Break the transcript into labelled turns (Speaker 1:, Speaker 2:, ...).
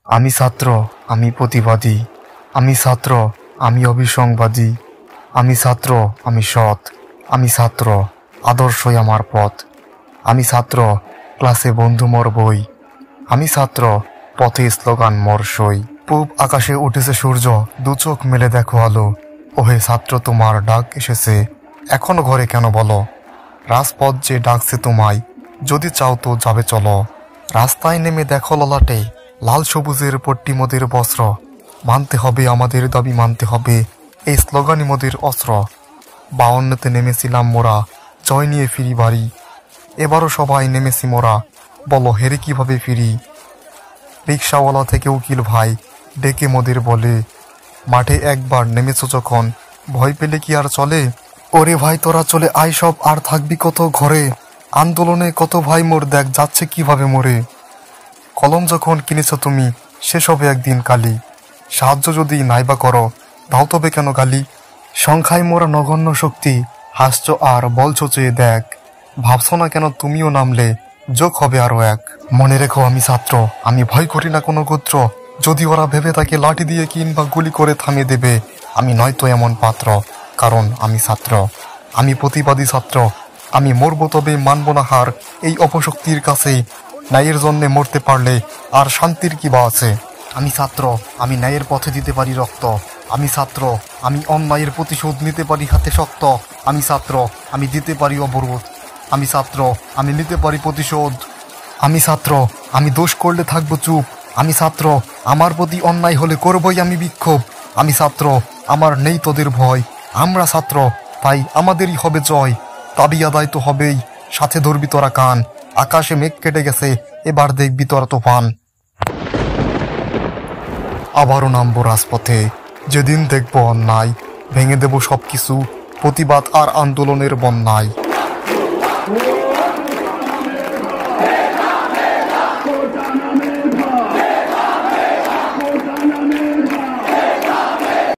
Speaker 1: আমি ছাত্র, আমি প্রতিবাদী। আমি ছাত্র, আমি অবিসংবাদী। আমি ছাত্র, আমি সৎ। আমি ছাত্র, আদর্শই আমার পথ। আমি ছাত্র, ক্লাসে বন্ধু মোর বই। আমি ছাত্র, পথে স্লোগান মোর সই। পূব আকাশে উঠেছে সূর্য, দু চোখ মেলে দেখো আলো। ওহে ছাত্র, তোমার ডাক এসেছে, এখনো ঘরে কেন বলো? রাজপথ যে ডাকছে তোমায়, যদি চাও তো যাবে চলো। রাস্তায় নেমে দেখো ললাটে লাল সবুজের পট্টি মোদের বস্ত্র। মানতে হবে আমাদের দাবি, মানতে হবে এই স্লোগানই মোদের অস্ত্র। 52তে নেমেছিলাম মোরা, জয় নিয়ে ফিরি বাড়ি। এবারও সবাই নেমেছি মোরা, বলো হেরে কিভাবে ফিরি? রিক্সাওয়ালা থেকে উকিল ভাই ডেকে মোদের বলে, মাঠে একবার নেমেছ যখন ভয় পেলে কি আর চলে? ওরে ভাই তোরা চলে আয় সব, আর থাকবি কত ঘরে? আন্দোলনে কত ভাই মোর দেখ যাচ্ছে কিভাবে মরে। কলম যখন কিনেছ তুমি, শেষ হবে একদিন কালি। সাহায্য যদি নাইবা করো, দাও তবে কেন গালি? সংখ্যায় মোরা নগণ্য শক্তি, হাসছ আর বলছ চেয়ে দেখ। ভাবছ না কেন তুমিও নামলে, যোগ হবে আরো এক। মনে রেখো আমি ছাত্র, আমি ভয় করি না কোনো গোত্র। যদি ওরা ভেবে তাকে লাঠি দিয়ে কিংবা গুলি করে থামিয়ে দেবে, আমি নয়তো এমন পাত্র, কারণ আমি ছাত্র। আমি প্রতিবাদী ছাত্র, আমি মরব তবে মানব না হার এই অপশক্তির কাছে। ন্যায়ের জন্যে মরতে পারলে আর শান্তির কি বা আছে? আমি ছাত্র, আমি ন্যায়ের পথে দিতে পারি রক্ত। আমি ছাত্র, আমি অন্যায়ের প্রতিশোধ নিতে পারি হাতে শক্ত। আমি ছাত্র, আমি দিতে পারি অবরোধ। আমি ছাত্র, আমি নিতে পারি প্রতিশোধ। আমি ছাত্র, আমি দোষ করলে থাকবো চুপ। আমি ছাত্র, আমার প্রতি অন্যায় হলে করবই আমি বিক্ষোভ। আমি ছাত্র, আমার নেই তোদের ভয়। আমরা ছাত্র, তাই আমাদেরই হবে জয়। দাবি আদায় তো হবেই, সাথে ধরবি তোরা কান। আকাশে মেঘ কেটে গেছে, এবার দেখবি তোরা তুফান। আবারও নামবো রাজপথে, যেদিন দেখবো অন্যায়, ভেঙে দেব সবকিছু, প্রতিবাদ আর আন্দোলনের বন্যায়।